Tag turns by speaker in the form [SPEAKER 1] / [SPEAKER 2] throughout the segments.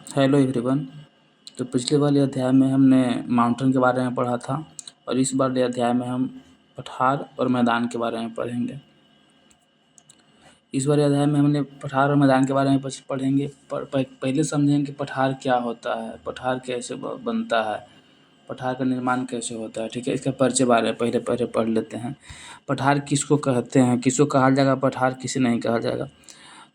[SPEAKER 1] Hello everyone. तो पिछले वाले अध्याय में हमने माउंटेन के बारे में पढ़ा था और इस वाले अध्याय में हम पठार और मैदान के बारे में पढ़ेंगे। इस वाले अध्याय में हमने पठार और मैदान के बारे में पढ़ेंगे। पहले समझेंगे कि पठार क्या होता है, पठार कैसे बनता है, पठार का निर्माण कैसे होता है। ठीक है, इसका परिचय बारे में पहले पहले पढ़ लेते हैं। पठार किसको कहते हैं, किसको कहा जाएगा पठार, किसे नहीं कहा जाएगा।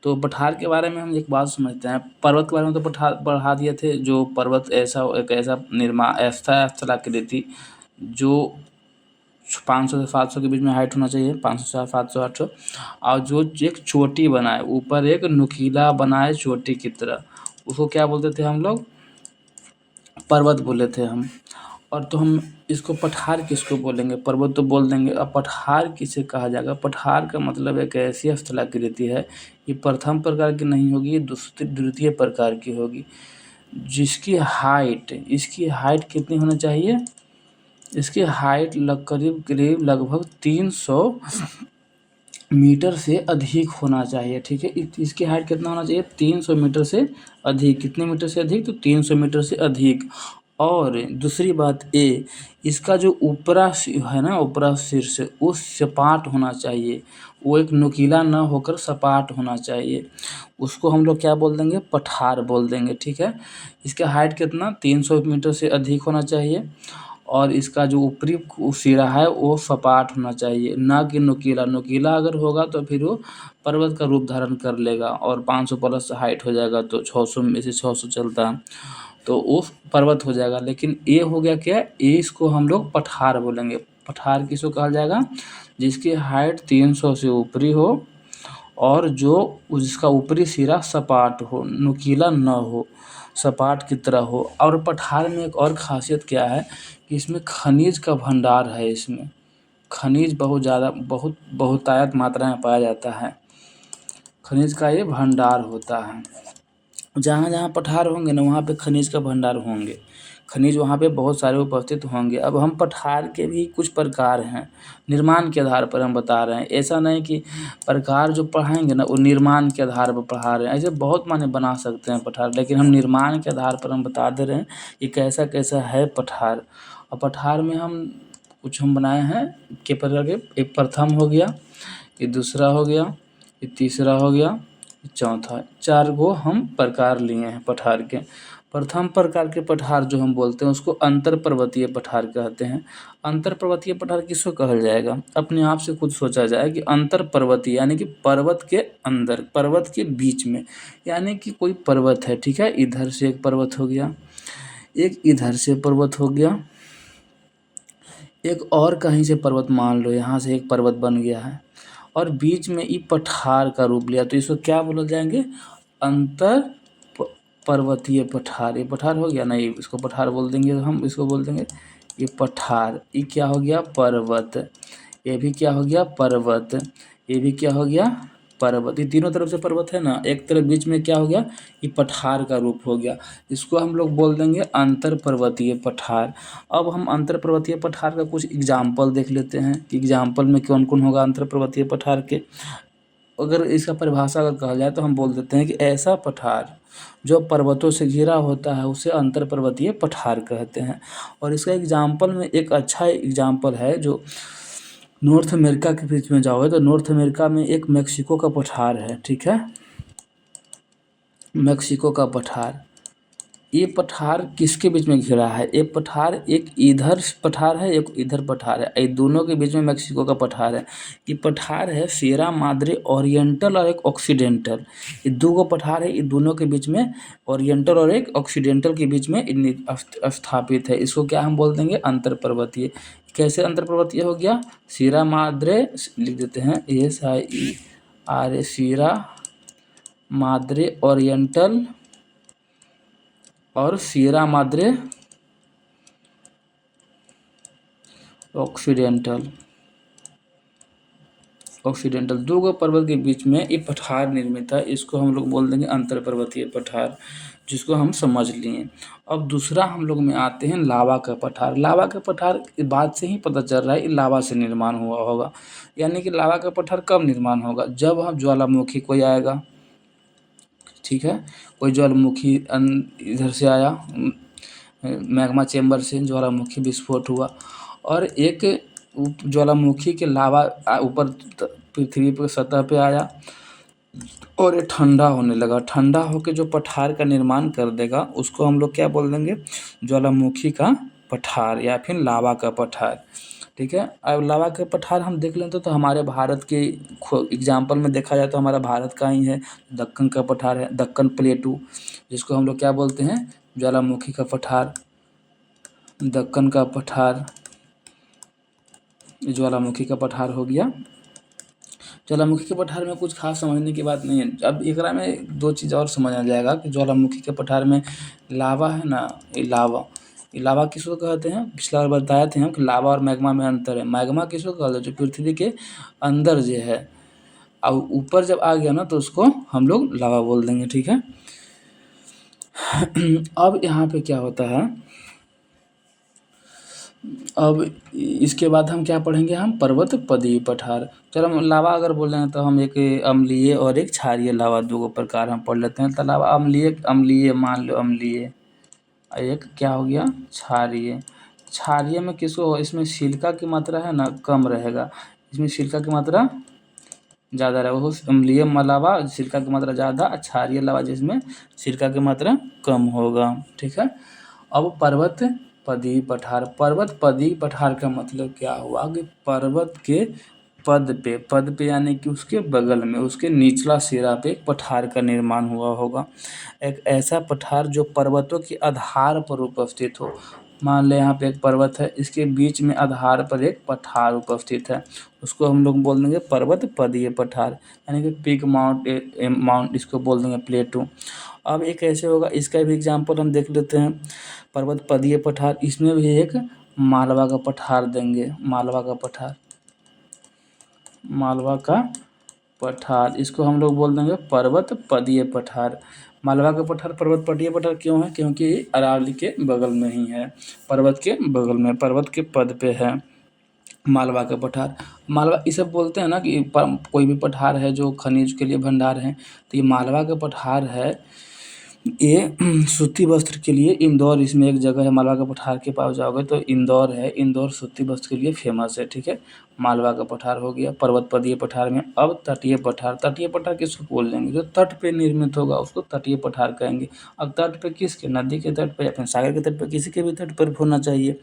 [SPEAKER 1] तो पठार के बारे में हम एक बात समझते हैं। पर्वत के बारे में तो पढ़ा दिए थे। जो पर्वत एक ऐसा ऐसा स्थलाकृति जो 500 से 700 के बीच में हाइट होना चाहिए, 500 से 700 800, और जो एक चोटी बनाए, ऊपर एक नुकीला बनाए चोटी की तरह, उसको क्या बोलते थे हम लोग? पर्वत बोले थे हम। और तो हम इसको पठार किसको बोलेंगे? पर्वत तो बोल देंगे। अब पठार किसे कहा जाएगा? पठार का मतलब एक ऐसी स्थलाकृति है, ये प्रथम प्रकार की नहीं होगी, ये द्वितीय प्रकार की होगी, जिसकी इसकी हाइट कितनी होनी चाहिए? इसकी हाइट करीब करीब लगभग 300 मीटर से अधिक होना चाहिए। ठीक है, इसकी हाइट कितना होना चाहिए? 300 मीटर से अधिक। कितने मीटर से अधिक? तो 300 मीटर से अधिक। और दूसरी बात इसका जो ऊपरा है ना, ऊपरा शीर्ष, वो सपाट होना चाहिए, वो एक नुकीला न होकर सपाट होना चाहिए। उसको हम लोग क्या बोल देंगे? पठार बोल देंगे। ठीक है, इसका हाइट कितना? 300 मीटर से अधिक होना चाहिए, और इसका जो ऊपरी सिरा है वो सपाट होना चाहिए, ना कि नुकीला। नुकीला अगर होगा तो फिर वो पर्वत का रूप धारण कर लेगा और 500 प्लस हाइट हो जाएगा, तो 600 में से 600 चलता है तो वो पर्वत हो जाएगा। लेकिन ये हो गया क्या? ये इसको हम लोग पठार बोलेंगे। पठार किसको कहा जाएगा? जिसकी हाइट 300 से ऊपरी हो और जो उसका ऊपरी सिरा सपाट हो, नुकीला न हो, सपाट की तरह हो। और पठार में एक और ख़ासियत क्या है कि इसमें खनिज का भंडार है। इसमें खनिज बहुत ज़्यादा, बहुतायत मात्रा में पाया जाता है। खनिज का ये भंडार होता है। जहाँ जहाँ पठार होंगे ना, वहाँ पे खनिज का भंडार होंगे, खनिज वहाँ पे बहुत सारे उपस्थित होंगे। अब हम पठार के भी कुछ प्रकार हैं, निर्माण के आधार पर हम बता रहे हैं। ऐसा नहीं कि प्रकार जो पढ़ाएंगे ना वो निर्माण के आधार पर पढ़ा रहे हैं, ऐसे बहुत माने बना सकते हैं पठार, लेकिन हम निर्माण के आधार पर हम बता दे रहे हैं कि कैसा कैसा है पठार। और पठार में हम कुछ हम बनाए हैं के प्रकार के। एक प्रथम हो गया, ये दूसरा हो गया, ये तीसरा हो गया, चौथा। 4 गो हम प्रकार लिए हैं पठार के। प्रथम प्रकार के पठार जो हम बोलते हैं उसको अंतर पर्वतीय पठार कहते हैं। अंतर पर्वतीय पठार किसको कहल जाएगा? अपने आप से खुद सोचा जाए कि अंतर पर्वतीय यानी कि पर्वत के अंदर, पर्वत के बीच में। यानी कि कोई पर्वत है, ठीक है, इधर से एक पर्वत हो गया, एक इधर से पर्वत हो गया, एक और कहीं से पर्वत, मान लो यहाँ से एक पर्वत बन गया है, और बीच में ये पठार का रूप लिया, तो इसको क्या बोल जाएंगे? अंतर पर्वतीय पठार। ये पठार हो गया ना, ये इसको पठार बोल देंगे। हम इसको बोल देंगे ये पठार। ये क्या हो गया? पर्वत। ये भी क्या हो गया? पर्वत। ये भी क्या हो गया? पर्वत। ये तीनों तरफ से पर्वत है ना, एक तरफ बीच में क्या हो गया? ये पठार का रूप हो गया। इसको हम लोग बोल देंगे अंतर पर्वतीय पठार। अब हम अंतर पर्वतीय पठार का कुछ एग्जाम्पल देख लेते हैं कि एग्जाम्पल में कौन कौन होगा अंतर पर्वतीय पठार के। अगर इसका परिभाषा अगर कहा जाए तो हम बोल देते हैं कि ऐसा पठार जो पर्वतों से घिरा होता है उसे अंतर पर्वतीय पठार कहते हैं। और इसका एग्जाम्पल में एक अच्छा एग्जाम्पल है, जो नॉर्थ अमेरिका के बीच में जाओगे तो नॉर्थ अमेरिका में एक मेक्सिको का पठार है। ठीक है, मेक्सिको का पठार। ये पठार किसके बीच में घिरा है? ये पठार एक इधर पठार है, एक इधर पठार है, ये दोनों के बीच में मेक्सिको का पठार है। ये पठार है सिएरा माद्रे ओरिएंटल और एक ऑक्सीडेंटल। ये दो गो पठार है, ये दोनों के बीच में, ओरिएंटल और एक ऑक्सीडेंटल के बीच में स्थापित है। इसको क्या हम बोल देंगे? अंतर पर्वतीय। कैसे अंतर पर्वतीय हो गया? सिएरा माद्रे, लिख देते हैं SIERA, सिएरा माद्रे ओरिएंटल और सिएरा माद्रे ऑक्सीडेंटल दो गो पर्वत के बीच में ये पठार निर्मित है। इसको हम लोग बोल देंगे अंतर पर्वतीय पठार, जिसको हम समझ लिए। अब दूसरा हम लोग में आते हैं लावा का पठार। लावा का पठार बात से ही पता चल रहा है ये लावा से निर्माण हुआ होगा। यानी कि लावा का पठार कब निर्माण होगा? जब हम ज्वालामुखी कोई आएगा, ठीक है। कोई ज्वालामुखी इधर से आया, मैग्मा चेंबर से ज्वालामुखी विस्फोट हुआ, और एक ज्वालामुखी के लावा ऊपर पृथ्वी पर सतह पे आया और ये ठंडा होने लगा। ठंडा होके जो पठार का निर्माण कर देगा उसको हम लोग क्या बोल देंगे, ज्वालामुखी का पठार या फिर लावा का पठार। ठीक है। अब लावा के पठार हम देख लें तो हमारे भारत के एग्जाम्पल में देखा जाए तो हमारा भारत का ही है, दक्कन का पठार है, दक्कन प्लेटू, जिसको हम लोग क्या बोलते हैं, ज्वालामुखी का पठार, दक्कन का पठार, ज्वालामुखी का पठार हो गया। ज्वालामुखी के पठार में कुछ खास समझने की बात नहीं है। अब एकरा में दो चीज़ और समझ आ जाएगा कि ज्वालामुखी के पठार में लावा है ना, ये लावा किसको कहते हैं, पिछला बार बताए थे हम कि लावा और मैग्मा में अंतर है। मैग्मा किसको कहते हैं, जो पृथ्वी के अंदर जो है, और ऊपर जब आ गया ना तो उसको हम लोग लावा बोल देंगे। ठीक है। अब यहाँ पे क्या होता है, अब इसके बाद हम क्या पढ़ेंगे, हम पर्वत पदीय पठार। चलो हम लावा अगर बोल रहे हैं तो हम एक अम्लीय और एक क्षारीय लावा, दो प्रकार हम पढ़ लेते हैं। तो लावा अम्लीय मान लो अम्लीय, एक क्या हो गया, क्षारीय। क्षारीय में किसको, इसमें सिलिका की मात्रा है ना कम रहेगा, इसमें सिलिका की मात्रा ज़्यादा रहेगा। वो अम्लीय लावा सिलिका की मात्रा ज़्यादा, क्षारीय लावा जिसमें सिलिका की मात्रा कम होगा। ठीक है। अब पर्वत पदीय पठार। पर्वत पदीय पठार का मतलब क्या हुआ कि पर्वत के पद पे यानी कि उसके बगल में, उसके निचला सिरा पे एक पठार का निर्माण हुआ होगा। एक ऐसा पठार जो पर्वतों के आधार पर उपस्थित हो। मान लें यहाँ पे एक पर्वत है, इसके बीच में आधार पर एक पठार उपस्थित है, उसको हम लोग बोल देंगे पर्वत पदीय पठार, यानी कि पीक माउंट इसको बोल देंगे प्लेटू। अब एक ऐसे होगा, इसका भी एग्जाम्पल हम देख लेते हैं, पर्वत पदीय पठार, इसमें भी एक मालवा का पठार देंगे, मालवा का पठार, मालवा का पठार, इसको हम लोग बोल देंगे पर्वत पदीय पठार। मालवा का पठार पर्वत पदीय पठार क्यों है, क्योंकि अरावली के बगल में ही है, पर्वत के बगल में, पर्वत के पद पे है मालवा का पठार। मालवा ये सब बोलते हैं ना कि कोई भी पठार है जो खनिज के लिए भंडार है, तो ये मालवा का पठार है। ये सूती वस्त्र के लिए इंदौर, इसमें एक जगह है मालवा का पठार के पास जाओगे तो इंदौर है, इंदौर सूती वस्त्र के लिए फेमस है। ठीक है। मालवा का पठार हो गया पर्वत पदीय पठार में। अब तटीय पठार, तटीय पठार किसको बोल देंगे, जो तट पे निर्मित होगा उसको तटीय पठार कहेंगे। अब तट पे किसके, नदी के तट पे या फिर सागर के तट पे, किसी के भी तट पर होना चाहिए।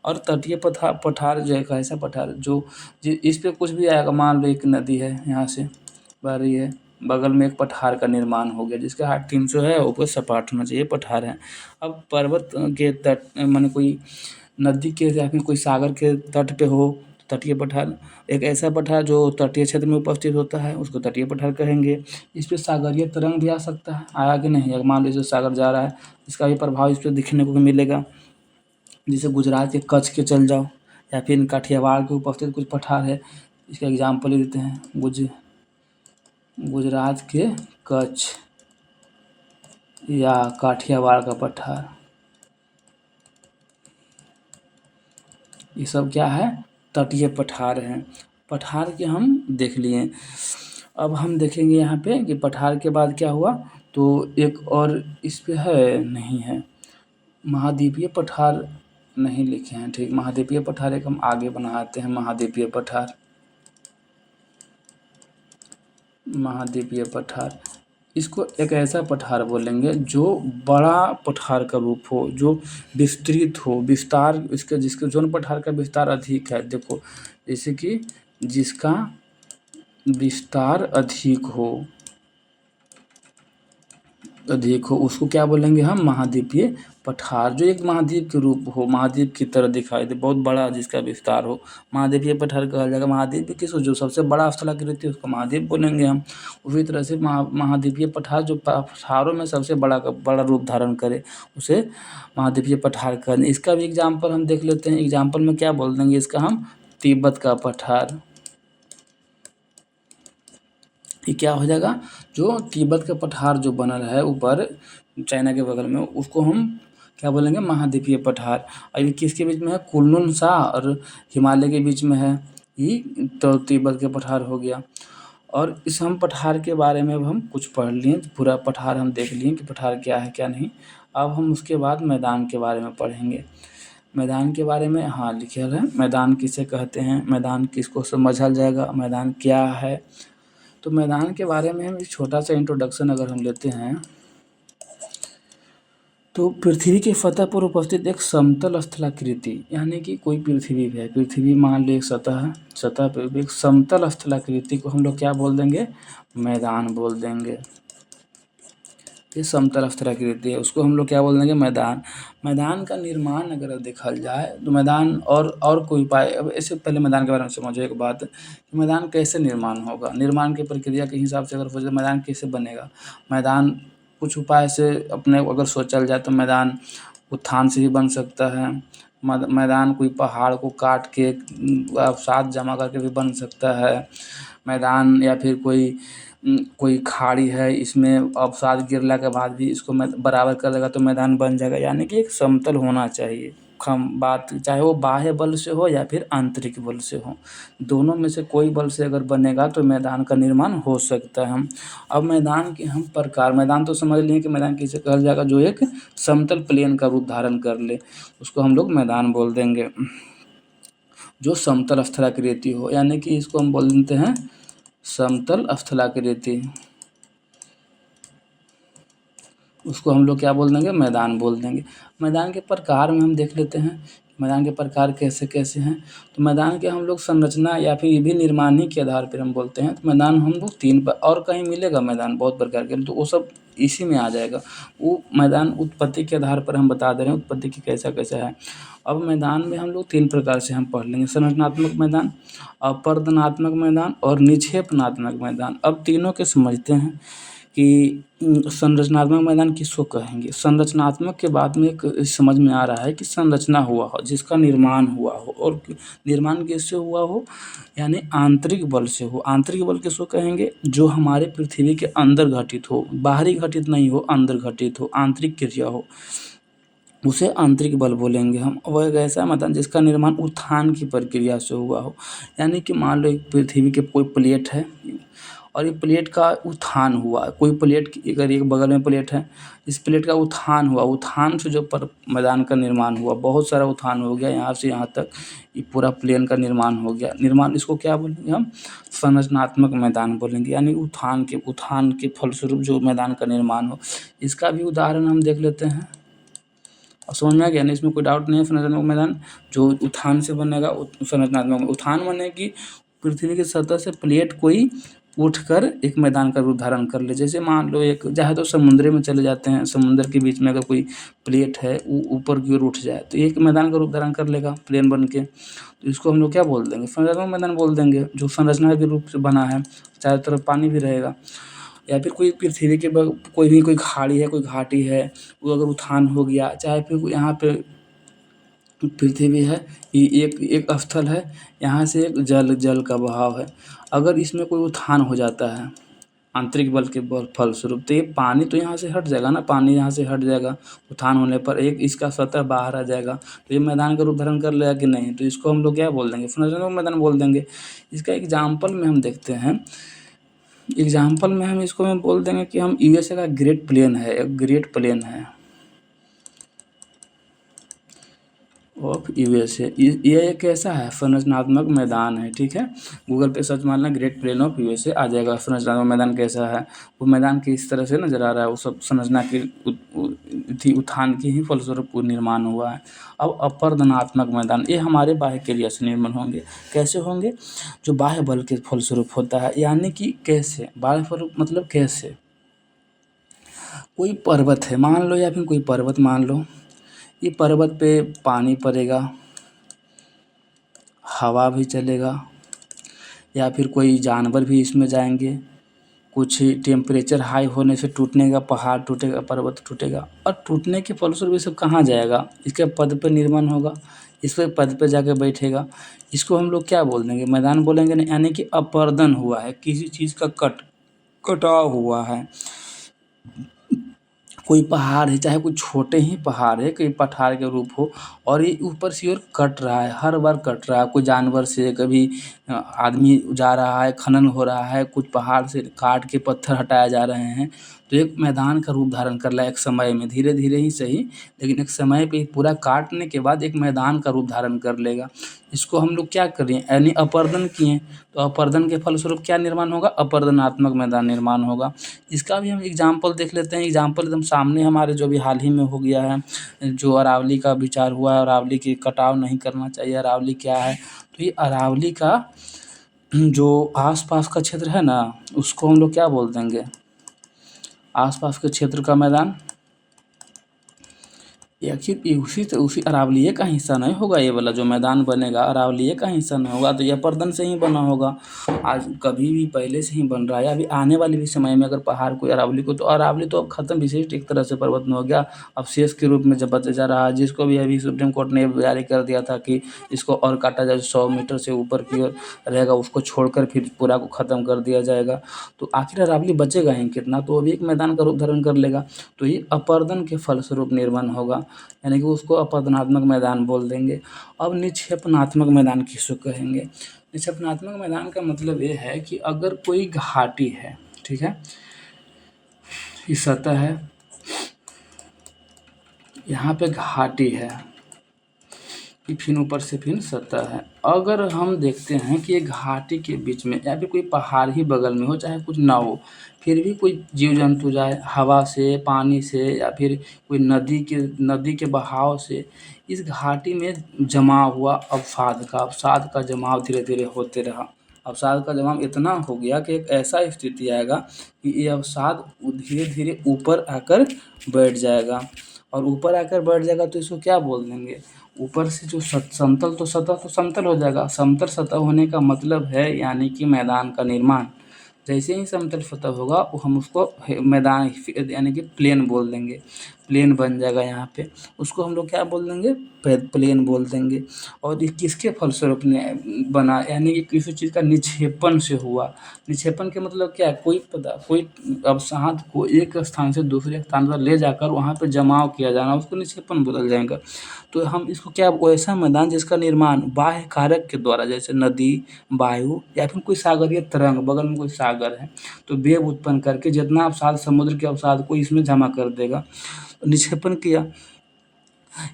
[SPEAKER 1] और तटीय पठार जो है एक ऐसा पठार जो इस पे कुछ भी आएगा, मान लो एक नदी है यहाँ से बह रही है, बगल में एक पठार का निर्माण हो गया जिसका हाइट 300 है, ऊपर सपाट होना चाहिए, पठार है। अब पर्वत के तट माने कोई नदी के या फिर कोई सागर के तट पे हो, तटीय पठार। एक ऐसा पठार जो तटीय क्षेत्र में उपस्थित होता है उसको तटीय पठार कहेंगे। इस पे सागरीय तरंग भी आ सकता है, आया कि नहीं, अगर मान लीजिए सागर जा रहा है इसका भी प्रभाव इस पर दिखने को मिलेगा। जैसे गुजरात के कच्छ के चल जाओ या फिर काठियावाड़ के उपस्थित कुछ पठार है, इसका एग्जाम्पल ही देते हैं, गुजरात के कच्छ या काठियावाड़ का पठार, ये सब क्या है, तटीय पठार हैं। पठार के हम देख लिए। अब हम देखेंगे यहाँ पे कि पठार के बाद क्या हुआ, तो एक और इस पे है, नहीं है, महाद्वीपीय पठार नहीं लिखे हैं। ठीक, महाद्वीपीय पठार एक हम आगे बनाते हैं, महाद्वीपीय पठार, महाद्वीपीय पठार, इसको एक ऐसा पठार बोलेंगे जो बड़ा पठार का रूप हो, जो विस्तृत हो, विस्तार इसके, जिसके जोन पठार का विस्तार अधिक है। देखो जैसे कि जिसका विस्तार अधिक हो उसको क्या बोलेंगे हम, महाद्वीपीय पठार। जो एक महाद्वीप के रूप हो, महाद्वीप की तरह दिखाई दे, बहुत बड़ा जिसका विस्तार हो, महाद्वीपीय पठार कहा जाएगा। महाद्वीप किसको, जो सबसे बड़ा स्थलाकृति है उसको महाद्वीप बोलेंगे हम। उसी तरह से महाद्वीपीय पठार जो पठारों में सबसे बड़ा रूप धारण करे उसे महाद्वीपीय पठार कहें। इसका भी एग्जाम्पल हम देख लेते हैं। एग्जाम्पल में क्या बोल देंगे इसका हम, तिब्बत का पठार। ये क्या हो जाएगा, जो तिब्बत का पठार जो बनल है ऊपर चाइना के बगल में, उसको हम क्या बोलेंगे, महाद्वीपीय पठार। और ये किसके बीच में है, कुनलुन सा और हिमालय के बीच में है, ये तो तिब्बत के पठार हो गया। और इस हम पठार के बारे में अब हम कुछ पढ़ लिए, पूरा पठार हम देख लिए कि पठार क्या है क्या नहीं। अब हम उसके बाद मैदान के बारे में पढ़ेंगे। मैदान के बारे में हाँ लिखल है, मैदान किसे कहते हैं, मैदान किसको समझल जाएगा, मैदान क्या है। तो मैदान के बारे में हम एक छोटा सा इंट्रोडक्शन अगर हम लेते हैं तो पृथ्वी के सतह पर उपस्थित एक समतल स्थलाकृति, यानी कि कोई पृथ्वी है, पृथ्वी मान लो एक सतह है, सतह पर एक समतल स्थलाकृति को हम लोग क्या बोल देंगे, मैदान बोल देंगे। ये समतल स्थलाकृति है, उसको हम लोग क्या बोल देंगे, मैदान। मैदान का निर्माण अगर देखा जाए तो मैदान और कोई उपाय, अब इससे पहले मैदान के बारे में समझो एक बात कि मैदान कैसे निर्माण होगा, निर्माण की प्रक्रिया के हिसाब से अगर सोचे मैदान कैसे बनेगा। मैदान कुछ उपाय से अपने अगर सोचल जाए तो मैदान उत्थान से भी बन सकता है, मैदान कोई पहाड़ को काट के साथ जमा करके भी बन सकता है मैदान, या फिर कोई खाड़ी है इसमें अवसाद गिरला के बाद भी इसको बराबर कर देगा तो मैदान बन जाएगा। यानी कि एक समतल होना चाहिए बात, चाहे वो बाह्य बल से हो या फिर आंतरिक बल से हो, दोनों में से कोई बल से अगर बनेगा तो मैदान का निर्माण हो सकता है। हम अब मैदान के हम प्रकार, मैदान तो समझ लिए कि मैदान किसे कहा जाएगा, जो एक समतल प्लेन का रूप धारण कर ले उसको हम लोग मैदान बोल देंगे। जो समतल स्थलाकृति हो, यानी कि इसको हम बोल देते हैं समतल स्थलाकृति, उसको हम लोग क्या बोल देंगे, मैदान बोल देंगे। मैदान के प्रकार में हम देख लेते हैं मैदान के प्रकार कैसे कैसे हैं। तो मैदान के हम लोग संरचना या फिर ये भी निर्माण ही के आधार पर हम बोलते हैं। तो मैदान हम लोग तीन पर, और कहीं मिलेगा मैदान बहुत प्रकार के, तो वो सब इसी में आ जाएगा। वो मैदान उत्पत्ति के आधार पर हम बता दे रहे हैं उत्पत्ति की कैसा कैसा है। अब मैदान में हम लोग तीन प्रकार से हम पढ़ लेंगे, संरचनात्मक मैदान, अपर्दनात्मक मैदान और निक्षेपणात्मक मैदान। अब तीनों के समझते हैं कि संरचनात्मक मैदान किसको कहेंगे। संरचनात्मक के बाद में एक समझ में आ रहा है कि संरचना हुआ हो, जिसका निर्माण हुआ हो, और निर्माण किससे हुआ हो, यानी आंतरिक बल से हो। आंतरिक बल किसको कहेंगे, जो हमारे पृथ्वी के अंदर घटित हो, बाहरी घटित नहीं हो, अंदर घटित हो, आंतरिक क्रिया हो, उसे आंतरिक बल बोलेंगे हम। वह एक ऐसा मैदान जिसका निर्माण उत्थान की प्रक्रिया से हुआ हो, यानी कि मान लो एक पृथ्वी के कोई प्लेट है और ये प्लेट का उत्थान हुआ, कोई प्लेट अगर एक बगल में प्लेट है, इस प्लेट का उत्थान हुआ, उत्थान से जो मैदान का निर्माण हुआ, बहुत सारा उत्थान हो गया यहाँ से यहाँ तक, ये पूरा प्लेन का निर्माण हो गया। निर्माण इसको क्या बोलेंगे हम, संरचनात्मक मैदान बोलेंगे, यानी उत्थान के फलस्वरूप जो मैदान का निर्माण हो। इसका भी उदाहरण हम देख लेते हैं और समझ में आ गया ना, इसमें कोई डाउट नहीं है। संरचनात्मक मैदान जो उत्थान से बनेगा, संरचनात्मक उत्थान माने कि पृथ्वी की सतह से प्लेट कोई उठकर एक मैदान का रूप धारण कर ले। जैसे मान लो एक चाहे तो समुद्र में चले जाते हैं, समुद्र के बीच में अगर कोई प्लेट है वो ऊपर की ओर उठ जाए तो एक मैदान का रूप धारण कर लेगा प्लेन बन के। तो इसको हम लोग क्या बोल देंगे, संरचनात्मक मैदान बोल देंगे, जो संरचना के रूप से बना है, चारों तरफ पानी भी रहेगा। या फिर कोई पृथ्वी के कोई खाड़ी है, कोई घाटी है, वो अगर उत्थान हो गया, चाहे फिर यहाँ पे पृथ्वी है, ये एक स्थल है, यहाँ से एक जल का बहाव है, अगर इसमें कोई उत्थान हो जाता है आंतरिक बल के फलस्वरूप, तो ये पानी तो यहाँ से हट जाएगा ना, पानी यहाँ से हट जाएगा उत्थान होने पर, एक इसका सतह बाहर आ जाएगा, तो ये मैदान का रूप धारण कर लेगा कि नहीं। तो इसको हम लोग क्या बोल देंगे, संरचनात्मक मैदान बोल देंगे। इसका एग्जाम्पल में हम देखते हैं, एग्जाम्पल में हम इसको में बोल देंगे कि हम यूएसए का ग्रेट प्लेन है, एक ग्रेट प्लेन है ऑफ यूएसए, ये एक ऐसा है संरचनात्मक मैदान है। ठीक है, गूगल पे सर्च मारना ग्रेट प्लेन ऑफ यूएसए आ जाएगा। संरचनात्मक मैदान कैसा है, वो मैदान किस तरह से नजर आ रहा है, वो सब संरचना की उत्थान की ही फलस्वरूप निर्माण हुआ है। अब अपर्दनात्मक मैदान, ये हमारे बाह्य क्रिया से निर्माण होंगे। कैसे होंगे, जो बाह्य बल के फलस्वरूप होता है, यानी कि कैसे बाह्य फल मतलब कैसे, कोई पर्वत है मान लो, या फिर कोई पर्वत मान लो, ये पर्वत पे पानी पड़ेगा, हवा भी चलेगा, या फिर कोई जानवर भी इसमें जाएंगे, कुछ टेम्परेचर हाई होने से टूटने का, पहाड़ टूटेगा, पर्वत टूटेगा, और टूटने के फलस्वरूप ये सब कहाँ जाएगा, इसके पद पे निर्माण होगा, इस पर पद पे जाके बैठेगा। इसको हम लोग क्या बोल देंगे, मैदान बोलेंगे ना, यानी कि अपर्दन हुआ है, किसी चीज़ का कटाव हुआ है, कोई पहाड़ है, चाहे कोई छोटे ही पहाड़ है, कोई पठार के रूप हो और ये ऊपर से और कट रहा है, हर बार कट रहा है, कोई जानवर से, कभी आदमी जा रहा है, खनन हो रहा है, कुछ पहाड़ से काट के पत्थर हटाए जा रहे हैं, तो एक मैदान का रूप धारण कर रहा है एक समय में, धीरे धीरे ही सही, लेकिन एक समय पे पूरा काटने के बाद एक मैदान का रूप धारण कर लेगा। इसको हम लोग क्या करें, यानी अपर्दन किए, तो अपर्दन के फलस्वरूप क्या निर्माण होगा, अपर्दनात्मक मैदान निर्माण होगा। इसका भी हम एग्जाम्पल देख लेते हैं, एग्जाम्पल एकदम सामने हमारे जो भी हाल ही में हो गया है, जो अरावली का विचार हुआ है, अरावली की कटाव नहीं करना चाहिए। अरावली क्या है, तो ये अरावली का जो आसपास का क्षेत्र है ना, उसको हम लोग क्या बोल देंगे, आसपास के क्षेत्र का मैदान, ये आखिर ये उसी अरावलीय का हिस्सा नहीं होगा, ये वाला जो मैदान बनेगा अरावलीय का हिस्सा नहीं होगा, तो यह अपर्दन से ही बना होगा। आज कभी भी पहले से ही बन रहा है, अभी आने वाले भी समय में अगर पहाड़ कोई अरावली को, तो अरावली तो अब खत्म, विशिष्ट एक तरह से पर्वत में हो गया, अब शेष के रूप में जब बचा जा रहा है, जिसको भी अभी सुप्रीम कोर्ट ने जारी कर दिया था कि इसको और काटा जाए, 100 मीटर से ऊपर की ओर रहेगा उसको छोड़कर फिर पूरा को ख़त्म कर दिया जाएगा, तो आखिर अरावली बचेगा ही कितना, तो अभी एक मैदान का रूप धारण कर लेगा, तो ये अपर्दन के फलस्वरूप निर्माण होगा, यानी कि उसको अपर्दनात्मक मैदान बोल देंगे। अब निक्षेपणात्मक मैदान किसको कहेंगे, निक्षेपणात्मक मैदान का मतलब ये है कि अगर कोई घाटी है, ठीक है, ये सतह है, यहाँ पे घाटी है, कि फिर ऊपर से फिर सतह है, अगर हम देखते हैं कि ये घाटी के बीच में या फिर कोई पहाड़ ही बगल में हो, चाहे कुछ ना हो, फिर भी कोई जीव जंतु जाए हवा से, पानी से, या फिर कोई नदी के बहाव से इस घाटी में जमा हुआ अवसाद का जमाव धीरे धीरे होते रहा, अवसाद का जमाव इतना हो गया कि एक ऐसा स्थिति आएगा कि ये अवसाद धीरे धीरे ऊपर आकर बैठ जाएगा, और ऊपर आकर बैठ जाएगा तो इसको क्या बोल देंगे, ऊपर से जो समतल, तो सतह तो समतल हो जाएगा, समतल सतह होने का मतलब है यानी कि मैदान का निर्माण, जैसे ही समतल सतह होगा वो हम उसको मैदान यानी कि प्लेन बोल देंगे, प्लेन बन जाएगा यहाँ पे, उसको हम लोग क्या बोल देंगे, प्लेन बोल देंगे। और ये किसके फलस्वरूप ने बना, यानी कि किसी चीज़ का निक्षेपण से हुआ, निक्षेपण के मतलब क्या है, कोई अवसाद को एक स्थान से दूसरे स्थान पर ले जाकर वहाँ पे जमाव किया जाना, उसको निक्षेपण बोला जाएगा। तो हम इसको क्या, ऐसा मैदान जिसका निर्माण बाह्य कारक के द्वारा, जैसे नदी, वायु या फिर कोई सागरीय तरंग, बगल में कोई सागर है तो वेग उत्पन्न करके जितना अवसाद समुद्र के अवसाद को इसमें जमा कर देगा, निक्षेपण किया,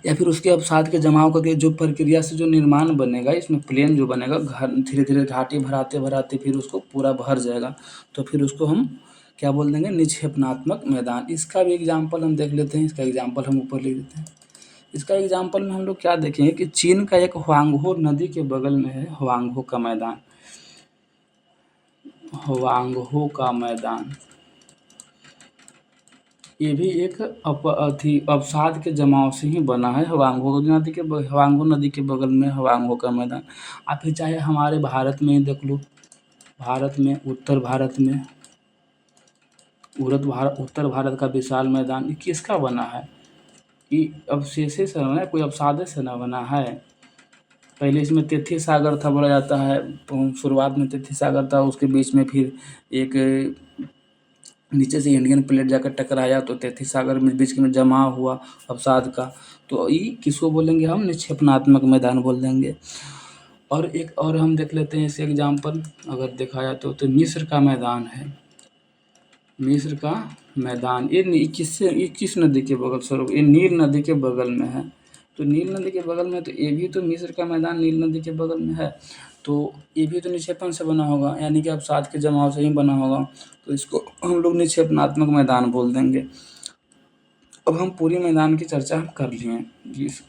[SPEAKER 1] या फिर उसके अवसाद के जमाव करके जो प्रक्रिया से जो निर्माण बनेगा, इसमें प्लेन जो बनेगा, धीरे धीरे घाटी भराते भराते फिर उसको पूरा भर जाएगा, तो फिर उसको हम क्या बोल देंगे, निक्षेपणात्मक मैदान। इसका भी एग्जाम्पल हम देख लेते हैं, इसका एग्जाम्पल हम ऊपर लिख देते हैं। इसका एग्जाम्पल में हम लोग क्या देखेंगे कि चीन का एक ह्वांगहो नदी के बगल में है ह्वांगहो का मैदान, ह्वांगहो का मैदान, ये भी एक अवसाद के जमाव से ही बना है, ह्वांगहो नदी के बगल में ह्वांगहो का मैदान। आप ही चाहे हमारे भारत में ही देख लो, भारत में उत्तर भारत का विशाल मैदान, ये किसका बना है, ये अवशेषे से बना है, कोई अवसादे से ना बना है। पहले इसमें तेथी सागर था बोला जाता है, शुरुआत में तेथी सागर था, उसके बीच में फिर एक नीचे से इंडियन प्लेट जाकर टकराया तो तेथी सागर में बीच में जमा हुआ अवसाद का, तो ये किसको बोलेंगे हम, निक्षेपणात्मक मैदान बोल देंगे। और एक और हम देख लेते हैं इसे एग्जाम्पल, अगर देखा जाए तो मिस्र का मैदान है, मिस्र का मैदान, ये किस नदी के बगल स्वरूप, ये नील नदी के बगल में है, तो नील नदी के बगल में, तो ये भी तो मिस्र का मैदान नील नदी के बगल में है, तो ये भी तो निक्षेपण से बना होगा, यानी कि अवसाद के जमाव से ही बना होगा, तो इसको हम लोग निक्षेपणात्मक मैदान बोल देंगे। अब हम पूरी मैदान की चर्चा हम कर लिए इस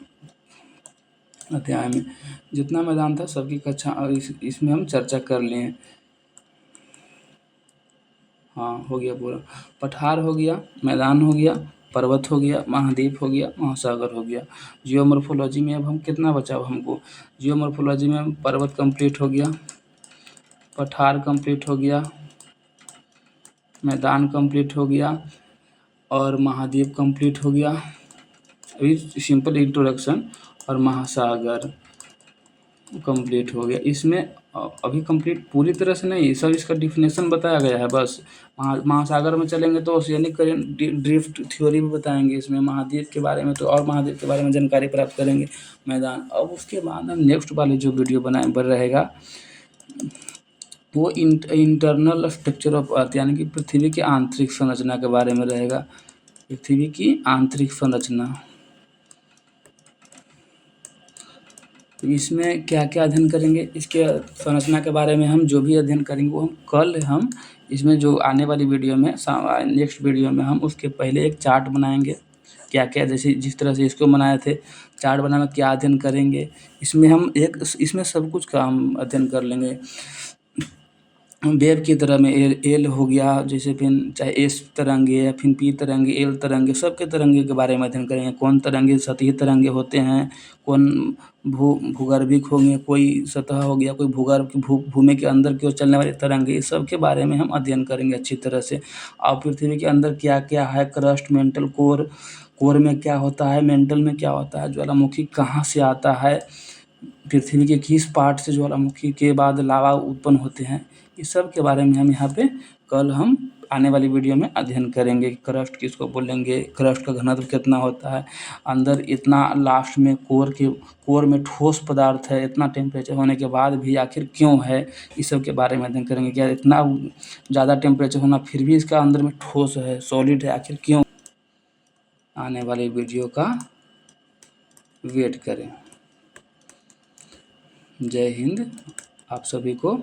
[SPEAKER 1] अध्याय में, जितना मैदान था सबकी कक्षा इसमें हम चर्चा कर लिए। हाँ, हो गया पूरा, पठार हो गया, मैदान हो गया, पर्वत हो गया, महाद्वीप हो गया, महासागर हो गया। जियोमॉर्फोलॉजी में अब हम कितना बचा हमको, जियोमॉर्फोलॉजी में पर्वत कंप्लीट हो गया, पठार कंप्लीट हो गया, मैदान कंप्लीट हो गया, और महाद्वीप कंप्लीट हो गया, अभी सिंपल इंट्रोडक्शन, और महासागर, कंप्लीट हो गया। इसमें अभी कंप्लीट पूरी तरह से नहीं, सब इसका डिफिनेशन बताया गया है बस। महासागर में चलेंगे तो ओशियनिक करंट ड्रिफ्ट थ्योरी भी बताएंगे इसमें, महाद्वीप के बारे में तो और महाद्वीप के बारे में जानकारी प्राप्त करेंगे मैदान। अब उसके बाद हम नेक्स्ट वाली जो वीडियो बन रहेगा वो इंटरनल स्ट्रक्चर ऑफ अर्थ, यानी कि पृथ्वी की आंतरिक संरचना के बारे में रहेगा। पृथ्वी की आंतरिक संरचना, तो इसमें क्या क्या अध्ययन करेंगे, इसके संरचना के बारे में हम जो भी अध्ययन करेंगे वो हम इसमें जो आने वाली वीडियो में नेक्स्ट वीडियो में हम उसके पहले एक चार्ट बनाएंगे। क्या क्या, जैसे जिस तरह से इसको बनाए थे चार्ट बनाना, क्या अध्ययन करेंगे इसमें हम इसमें सब कुछ का हम अध्ययन कर लेंगे। वेव की तरह में एल हो गया, जैसे फिर चाहे एस तरंगे या फिर पी तरंगे, एल तरंगे, सबके तरंगे के बारे में अध्ययन करेंगे। कौन तरंगे सतही तरंगे होते हैं, कौन भूगर्भिक होंगे, कोई सतह हो गया, कोई भूगर्भ भूमि के अंदर की ओर चलने वाली तरंगे, इस सब के बारे में हम अध्ययन करेंगे अच्छी तरह से। और पृथ्वी के अंदर क्या क्या है, क्रस्ट, मेंटल कोर, कोर में क्या होता है, मेंटल में क्या होता है, ज्वालामुखी कहाँ से आता है, पृथ्वी के किस पार्ट से ज्वालामुखी के बाद लावा उत्पन्न होते हैं, इस सब के बारे में हम यहाँ पे कल हम आने वाली वीडियो में अध्ययन करेंगे। क्रस्ट किसको बोलेंगे, क्रस्ट का घनत्व कितना होता है, अंदर इतना लास्ट में कोर में ठोस पदार्थ है, इतना टेम्परेचर होने के बाद भी आखिर क्यों है, इस सब के बारे में अध्ययन करेंगे। क्या इतना ज़्यादा टेम्परेचर होना फिर भी इसका अंदर में ठोस है, सॉलिड है, आखिर क्यों। आने वाली वीडियो का वेट करें। जय हिंद, आप सभी को